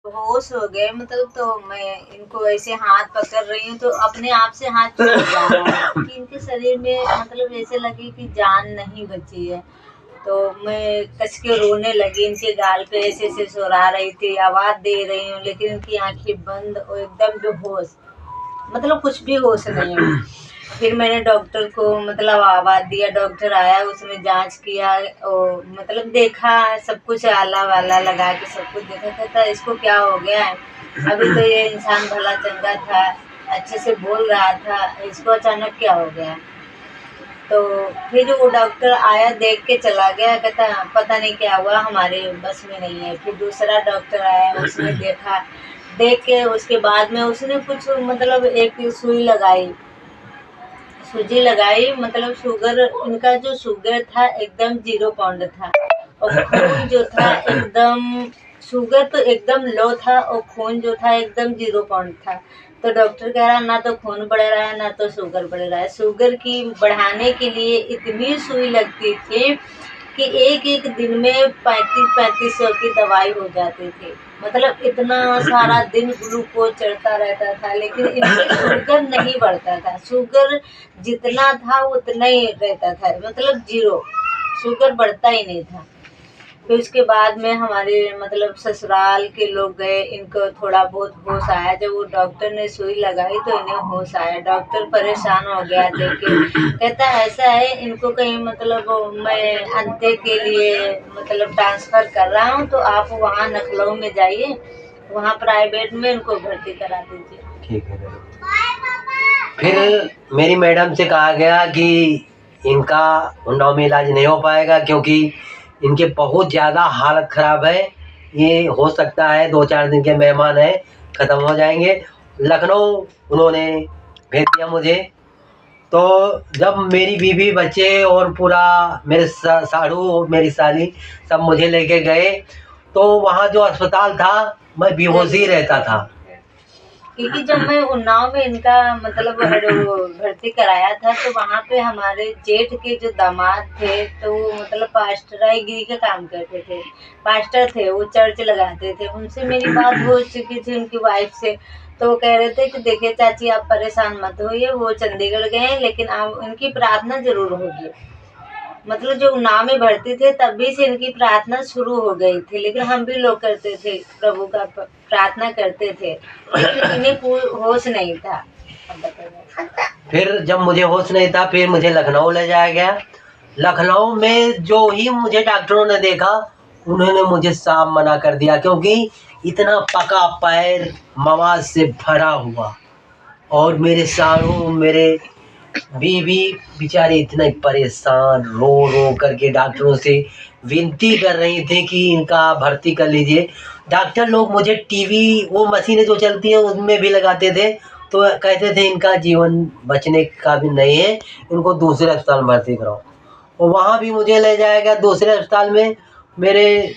होश हो गए मतलब, तो मैं इनको ऐसे हाथ पकड़ रही हूँ तो अपने आप से हाथ छूट जा रहा है कि इनके शरीर में मतलब ऐसे लगे कि जान नहीं बची है। तो मैं कस के रोने लगी, इनके गाल पे ऐसे ऐसे सुरा रही थी, आवाज दे रही हूँ, लेकिन इनकी आंखें बंद और एकदम बेहोश, मतलब कुछ भी होश नहीं है। फिर मैंने डॉक्टर को मतलब आवाज दिया, डॉक्टर आया, उसने जांच किया और मतलब देखा, सब कुछ आला वाला लगा के सब कुछ देखा। कहता इसको क्या हो गया है, अभी तो ये इंसान भला चंगा था, अच्छे से बोल रहा था, इसको अचानक क्या हो गया। तो फिर वो डॉक्टर आया, देख के चला गया, कहता पता नहीं क्या हुआ, हमारे बस में नहीं है। फिर दूसरा डॉक्टर आया, उसने देखा, देख के उसके बाद में उसने कुछ मतलब एक सुई लगाई, सूजी लगाई, मतलब शुगर, इनका जो शुगर था एकदम 0 पॉइंट था, और खून जो था एकदम, शुगर तो एकदम लो था और खून जो था एकदम 0 पॉइंट था। तो डॉक्टर कह रहा ना तो खून बढ़ रहा है ना तो शुगर बढ़ रहा है। शुगर की बढ़ाने के लिए इतनी सुई लगती थी कि एक एक दिन में 3500 की दवाई हो जाती थी। मतलब इतना सारा दिन ग्लूकोज चढ़ता रहता था, लेकिन इनकी शुगर नहीं बढ़ता था। शुगर जितना था उतना ही रहता था, मतलब 0, शुगर बढ़ता ही नहीं था। फिर उसके बाद में हमारे मतलब ससुराल के लोग गए, इनको थोड़ा बहुत होश आया। जब वो डॉक्टर ने सुई लगाई तो इन्हें होश आया। डॉक्टर परेशान हो गया देख के, कहता ऐसा है इनको कहीं मतलब मैं अंते के लिए मतलब ट्रांसफर कर रहा हूँ, तो आप वहाँ लखनऊ में जाइए, वहाँ प्राइवेट में इनको भर्ती करा दीजिए। ठीक है। फिर मेरी मैडम से कहा गया कि इनका उन्नाव में इलाज नहीं हो पाएगा क्योंकि इनके बहुत ज़्यादा हालत ख़राब है, ये हो सकता है 2-4 दिन के मेहमान हैं, ख़त्म हो जाएंगे। लखनऊ उन्होंने भेज दिया मुझे। तो जब मेरी बीवी बच्चे और पूरा मेरे साड़ू मेरी साली सब मुझे लेके गए, तो वहाँ जो अस्पताल था मैं बेहोश ही रहता था। क्योंकि जब मैं उन्नाव में इनका मतलब भर्ती कराया था, तो वहाँ पे हमारे जेठ के जो दामाद थे, तो वो मतलब पास्टराईगिरी का काम करते थे, पास्टर थे, वो चर्च लगाते थे। उनसे मेरी बात हो चुकी थी उनकी वाइफ से, तो वो कह रहे थे कि देखिए चाची आप परेशान मत होइए, वो चंडीगढ़ गए हैं, लेकिन आप उनकी प्रार्थना जरूर होगी। मतलब जो उन्नाव में भर्ती थे तभी से इनकी प्रार्थना शुरू हो गई थी, लेकिन हम भी लोग करते थे, प्रभु का प्रार्थना करते थे, लेकिन इन्हें होश नहीं था। फिर जब मुझे होश नहीं था, फिर मुझे लखनऊ ले जाया गया। लखनऊ में जो ही मुझे डॉक्टरों ने देखा, उन्होंने मुझे साफ मना कर दिया क्योंकि इतना पका पैर मवाद से भरा हुआ, और मेरे साड़ू मेरे बीवी बेचारे इतने परेशान रो रो करके डॉक्टरों से विनती कर रही थी कि इनका भर्ती कर लीजिए। डॉक्टर लोग मुझे टीवी वो मशीनें जो चलती हैं उनमें भी लगाते थे, तो कहते थे इनका जीवन बचने का भी नहीं है, इनको दूसरे अस्पताल में भर्ती कराओ। और वहाँ भी मुझे ले जाया गया दूसरे अस्पताल में मेरे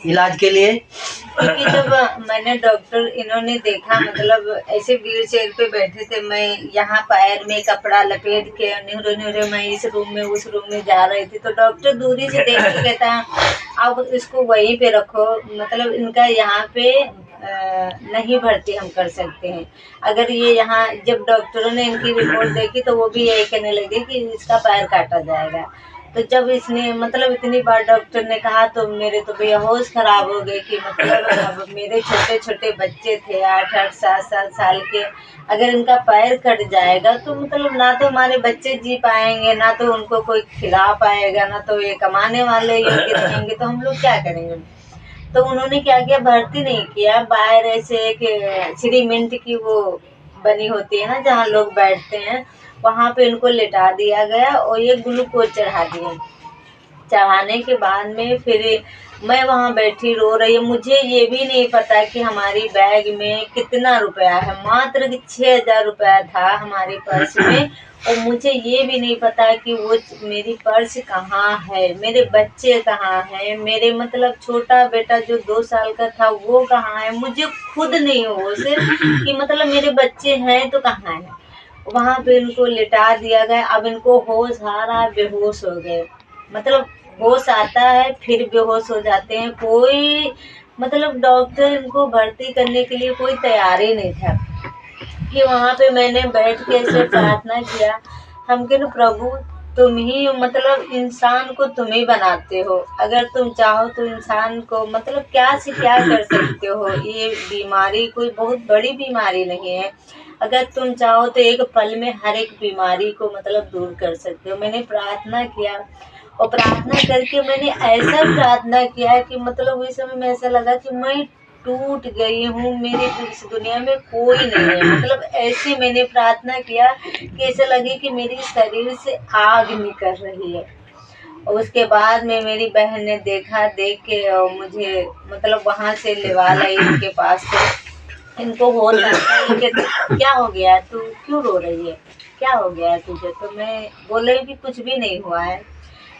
इलाज के लिए। क्योंकि जब मैंने डॉक्टर इन्होंने देखा, मतलब ऐसे व्हील चेयर पे बैठे थे, मैं यहाँ पैर में कपड़ा लपेट के न्यूरे न्यूरे मैं इस रूम में उस रूम में जा रही थी, तो डॉक्टर दूरी से देख के कहता अब इसको वहीं पे रखो, मतलब इनका यहाँ पे नहीं भर्ती हम कर सकते हैं। अगर ये यहाँ, जब डॉक्टरों ने इनकी रिपोर्ट देखी तो वो भी यही कहने लगे कि इसका पैर काटा जाएगा। तो जब इसने मतलब इतनी बार डॉक्टर ने कहा, तो मेरे तो भैया होश खराब हो गए कि मतलब अब मेरे छोटे छोटे बच्चे थे 8-8 7-7 साल के, अगर इनका पैर कट जाएगा तो मतलब ना तो हमारे बच्चे जी पाएंगे, ना तो उनको कोई खिला पाएगा, ना तो ये कमाने वाले योग्य रहेंगे, तो हम लोग क्या करेंगे। तो उन्होंने क्या किया, भर्ती नहीं किया, बाहर ऐसे एक सीमेंट की वो बनी होती है ना जहाँ लोग बैठते हैं, वहाँ पे इनको लिटा दिया गया और ये ग्लूकोज चढ़ा दिया। चढ़ाने के बाद में फिर मैं वहाँ बैठी रो रही हूँ। मुझे ये भी नहीं पता कि हमारी बैग में कितना रुपया है, मात्र 6,000 रुपया था हमारे पर्स में, और मुझे ये भी नहीं पता कि वो मेरी पर्स कहाँ है, मेरे बच्चे कहाँ हैं, मेरे मतलब छोटा बेटा जो 2 साल का था वो कहाँ है, मुझे खुद नहीं होश कि मतलब मेरे बच्चे हैं तो कहाँ है। वहाँ पे इनको लिटा दिया गया। अब इनको होश आ रहा है, बेहोश हो गए, मतलब होश आता है फिर बेहोश हो जाते हैं। कोई मतलब डॉक्टर इनको भर्ती करने के लिए कोई तैयार ही नहीं था। कि वहाँ पे मैंने बैठ के ऐसे प्रार्थना किया, हम कहे प्रभु तुम ही मतलब इंसान को तुम ही बनाते हो, अगर तुम चाहो तो इंसान को मतलब क्या से क्या कर सकते हो। ये बीमारी कोई बहुत बड़ी बीमारी नहीं है, अगर तुम चाहो तो एक पल में हर एक बीमारी को मतलब दूर कर सकते हो। मैंने प्रार्थना किया और प्रार्थना करके मैंने ऐसा प्रार्थना किया कि मतलब उस समय में ऐसा लगा कि मैं टूट गई हूँ, मेरे इस दुनिया में कोई नहीं है। मतलब ऐसे मैंने प्रार्थना किया कि ऐसा लगे कि मेरे शरीर से आग निकल रही है। और उसके बाद में मेरी बहन ने देखा, देख के और मुझे मतलब वहाँ से लेवा लाई इनके पास से। इनको होश आता है कि क्या हो गया, तू क्यों रो रही है, क्या हो गया है तुझे। तो मैं बोल रही कि कुछ भी नहीं हुआ है।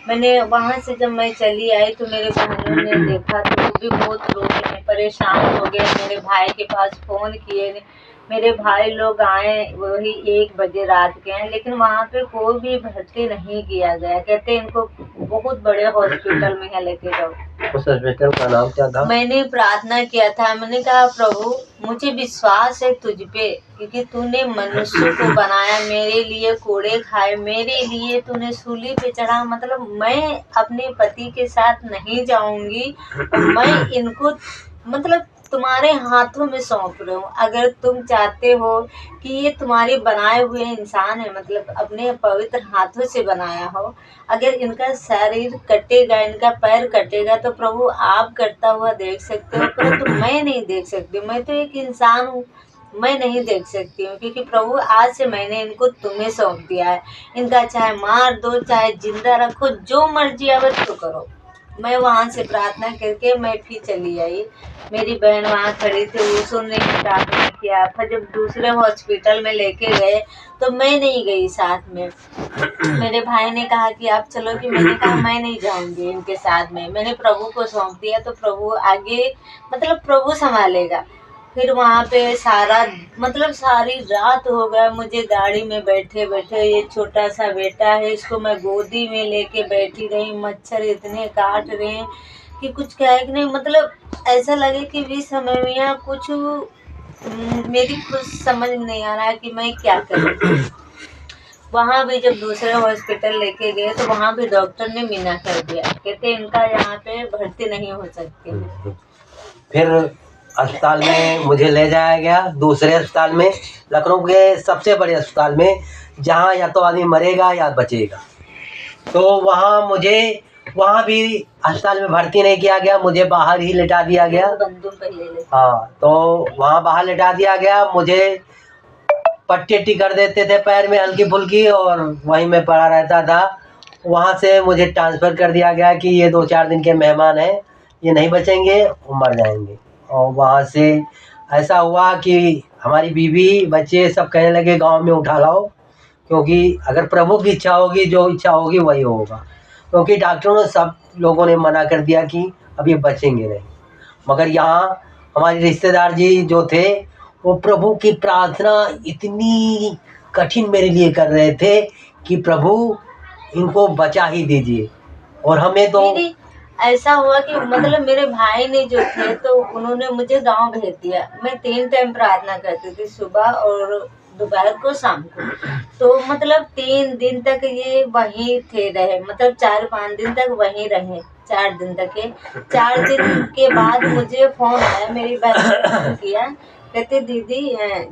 मैंने वहाँ से जब मैं चली आई तो मेरे बहनों ने देखा तो वो भी बहुत रो गए, परेशान हो गए। मेरे भाई के पास फ़ोन किए, मेरे भाई लोग आए वही 1 बजे रात के हैं, लेकिन वहाँ पे कोई भी भर्ती नहीं किया गया। कहते इनको बहुत बड़े हॉस्पिटल में है लेके जाओ। उस हॉस्पिटल का नाम क्या था? मैंने प्रार्थना किया था, मैंने कहा प्रभु मुझे विश्वास है तुझ पे, क्योंकि तूने मनुष्य को बनाया, मेरे लिए कोड़े खाए, मेरे लिए तूने सूली पे चढ़ा। मतलब मैं अपने पति के साथ नहीं जाऊंगी, मैं इनको मतलब तुम्हारे हाथों में सौंप रहा हूँ। अगर तुम चाहते हो कि ये तुम्हारे बनाए हुए इंसान है, मतलब अपने पवित्र हाथों से बनाया हो, अगर इनका शरीर कटेगा, इनका पैर कटेगा तो प्रभु आप करता हुआ देख सकते हो, परंतु मैं नहीं देख सकती। मैं तो एक इंसान हूँ, मैं नहीं देख सकती हूँ, क्योंकि प्रभु आज से मैंने इनको तुम्हें सौंप दिया है। इनका चाहे मार दो, चाहे जिंदा रखो, जो मर्जी आवे तो करो। मैं वहाँ से प्रार्थना करके मैं फिर चली आई। मेरी बहन वहाँ खड़ी थी, वो सुन रही प्रार्थना किया। फिर जब दूसरे हॉस्पिटल में लेके गए तो मैं नहीं गई साथ में। मेरे भाई ने कहा कि आप चलो, कि मैंने कहा मैं नहीं जाऊंगी इनके साथ में, मैंने प्रभु को सौंप दिया तो प्रभु आगे मतलब प्रभु संभालेगा। फिर वहाँ पे सारी रात हो गया मुझे गाड़ी में बैठे बैठे। ये छोटा सा बेटा है, इसको मैं गोदी में लेके बैठी रही, मच्छर इतने काट रहे हैं कि कुछ कहे कि नहीं। मतलब ऐसा लगे कि भी समय में यहाँ कुछ मेरी कुछ समझ नहीं आ रहा है कि मैं क्या करूँ। वहाँ भी जब दूसरे हॉस्पिटल लेके गए तो वहाँ भी डॉक्टर ने मना कर दिया, कहते इनका यहाँ पे भर्ती नहीं हो सकती। फिर अस्पताल में मुझे ले जाया गया, दूसरे अस्पताल में, लखनऊ के सबसे बड़े अस्पताल में, जहाँ या तो आदमी मरेगा या बचेगा। तो वहाँ भी अस्पताल में भर्ती नहीं किया गया, मुझे बाहर ही लिटा दिया गया। हाँ, तो वहाँ बाहर लिटा दिया गया। मुझे पट्टी कर देते थे पैर में हल्की फुल्की, और वहीं मैं पड़ा रहता था। वहाँ से मुझे ट्रांसफ़र कर दिया गया कि ये 2-4 दिन के मेहमान हैं, ये नहीं बचेंगे, वो मर जाएंगे। और वहाँ से ऐसा हुआ कि हमारी बीवी बच्चे सब कहने लगे गांव में उठा लाओ, क्योंकि अगर प्रभु की इच्छा होगी, जो इच्छा होगी वही होगा। क्योंकि डॉक्टरों ने सब लोगों ने मना कर दिया कि अब ये बचेंगे नहीं। मगर यहाँ हमारे रिश्तेदार जी जो थे वो प्रभु की प्रार्थना इतनी कठिन मेरे लिए कर रहे थे कि प्रभु इनको बचा ही दीजिए। और हमें तो ऐसा हुआ कि मतलब मेरे भाई ने जो थे तो उन्होंने मुझे गांव भेज दिया। मैं 3 टाइम प्रार्थना करती थी, सुबह और दोपहर को, शाम को। तो मतलब 3 दिन तक ये वहीं थे रहे, मतलब 4-5 दिन तक वहीं रहे, 4 दिन तक के। 4 दिन के बाद मुझे फोन आया, मेरी बहन ने फोन किया, कहते दीदी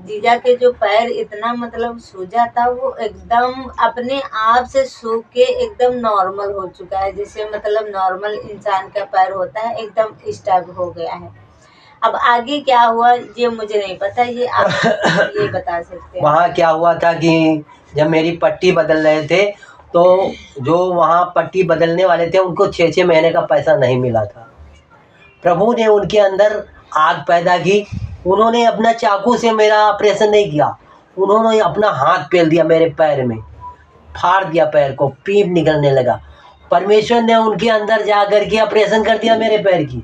जीजा के जो पैर इतना मतलब सूजा था वो एकदम अपने आप से सूख के एकदम नॉर्मल हो चुका है, जैसे मतलब नॉर्मल इंसान का पैर होता है, एकदम स्टेबल हो गया है। अब आगे क्या हुआ ये मुझे नहीं पता, ये आप ये बता सकते हैं। वहाँ क्या हुआ था कि जब मेरी पट्टी बदल रहे थे तो जो वहाँ पट्टी बदलने वाले थे उनको 6-6 महीने का पैसा नहीं मिला था। प्रभु ने उनके अंदर आग पैदा की। उन्होंने अपना चाकू से मेरा ऑपरेशन नहीं किया, उन्होंने अपना हाथ पेल दिया मेरे पैर में, फाड़ दिया पैर को, पीप निकलने लगा। परमेश्वर ने उनके अंदर जा कर के ऑपरेशन कर दिया मेरे पैर की,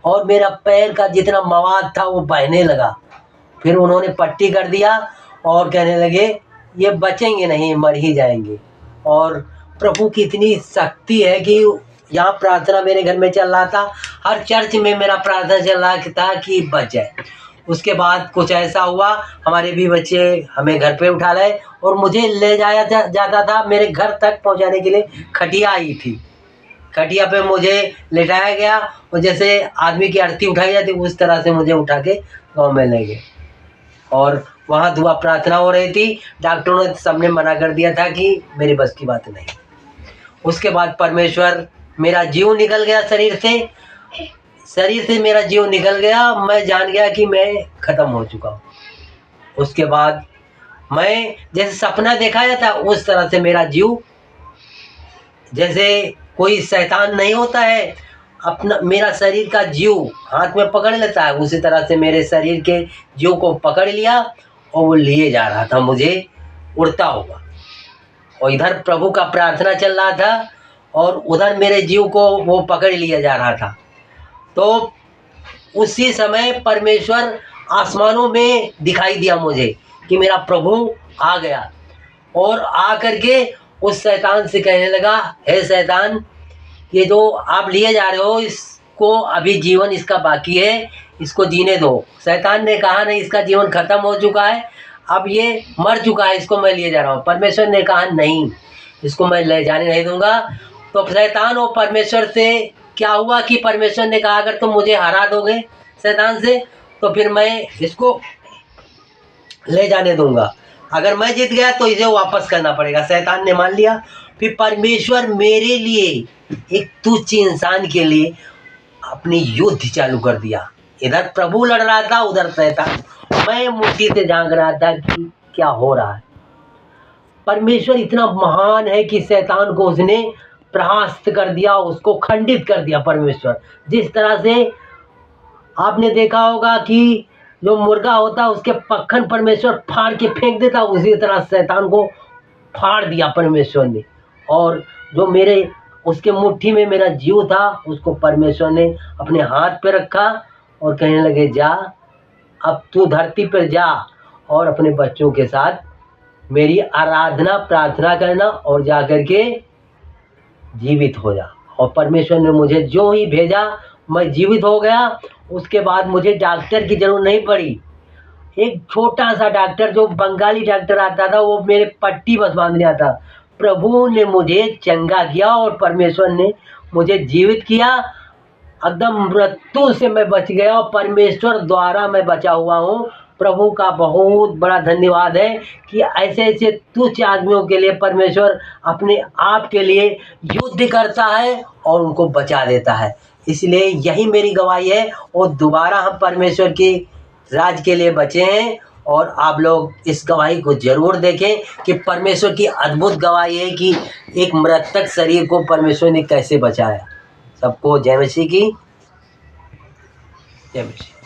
और मेरा पैर का जितना मवाद था वो बहने लगा। फिर उन्होंने पट्टी कर दिया और कहने लगे ये बचेंगे नहीं, मर ही जाएंगे। और प्रभु की इतनी शक्ति है कि यहाँ प्रार्थना मेरे घर में चल रहा था, हर चर्च में मेरा प्रार्थना चल रहा था कि बच जाए। उसके बाद कुछ ऐसा हुआ, हमारे भी बच्चे हमें घर पे उठा लाए और मुझे ले जाया जाता था, मेरे घर तक पहुँचाने के लिए खटिया आई थी। खटिया पे मुझे लेटाया गया और जैसे आदमी की अर्थी उठाई जाती उस तरह से मुझे उठा के गाँव में ले गए और वहाँ दुआ प्रार्थना हो रही थी। डॉक्टरों ने सबने मना कर दिया था कि मेरे बस की बात नहीं। उसके बाद परमेश्वर, मेरा जीव निकल गया शरीर से मेरा जीव निकल गया, मैं जान गया कि मैं ख़त्म हो चुका हूँ। उसके बाद मैं जैसे सपना देखा था उस तरह से मेरा जीव, जैसे कोई शैतान नहीं होता है अपना मेरा शरीर का जीव हाथ में पकड़ लेता है, उसी तरह से मेरे शरीर के जीव को पकड़ लिया और वो लिए जा रहा था मुझे उड़ता हुआ। और इधर प्रभु का प्रार्थना चल रहा था और उधर मेरे जीव को वो पकड़ लिया जा रहा था। तो उसी समय परमेश्वर आसमानों में दिखाई दिया मुझे कि मेरा प्रभु आ गया और आ करके उस शैतान से कहने लगा, हे शैतान, ये जो आप लिए जा रहे हो इसको अभी जीवन इसका बाकी है, इसको जीने दो। शैतान ने कहा नहीं, इसका जीवन खत्म हो चुका है, अब ये मर चुका है, इसको मैं लिए जा रहा हूँ। परमेश्वर ने कहा नहीं, इसको मैं ले जाने नहीं दूंगा। तो शैतान और परमेश्वर से क्या हुआ कि परमेश्वर ने कहा अगर तुम मुझे हरा दोगे शैतान से तो फिर मैं इसको ले जाने दूंगा, अगर मैं जीत गया तो इसे वापस करना पड़ेगा। शैतान ने मान लिया। फिर परमेश्वर मेरे लिए, एक तुच्छ इंसान के लिए अपनी युद्ध चालू कर दिया। इधर प्रभु लड़ रहा था, उधर शैतान। मैं मुट्ठी से झांक रहा था कि क्या हो रहा है। परमेश्वर इतना महान है कि शैतान को उसने परास्त कर दिया, उसको खंडित कर दिया। परमेश्वर जिस तरह से आपने देखा होगा कि जो मुर्गा होता है उसके पक्खन परमेश्वर फाड़ के फेंक देता, उसी तरह शैतान को फाड़ दिया परमेश्वर ने। और जो मेरे उसके मुट्ठी में मेरा जीव था उसको परमेश्वर ने अपने हाथ पे रखा और कहने लगे, जा अब तू धरती पर जा और अपने बच्चों के साथ मेरी आराधना प्रार्थना करना और जा करके जीवित हो जा। और परमेश्वर ने मुझे जो ही भेजा मैं जीवित हो गया। उसके बाद मुझे डॉक्टर की जरूरत नहीं पड़ी। एक छोटा सा डॉक्टर जो बंगाली डॉक्टर आता था वो मेरे पट्टी बस बांधने आता। प्रभु ने मुझे चंगा किया और परमेश्वर ने मुझे जीवित किया। एकदम मृत्यु से मैं बच गया और परमेश्वर द्वारा मैं बचा हुआ हूँ। प्रभु का बहुत बड़ा धन्यवाद है कि ऐसे ऐसे तुच्छ आदमियों के लिए परमेश्वर अपने आप के लिए युद्ध करता है और उनको बचा देता है। इसलिए यही मेरी गवाही है और दोबारा हम परमेश्वर के राज के लिए बचे हैं। और आप लोग इस गवाही को जरूर देखें कि परमेश्वर की अद्भुत गवाही है कि एक मृतक शरीर को परमेश्वर ने कैसे बचाया। सबको जय मसीह की जय मसीह।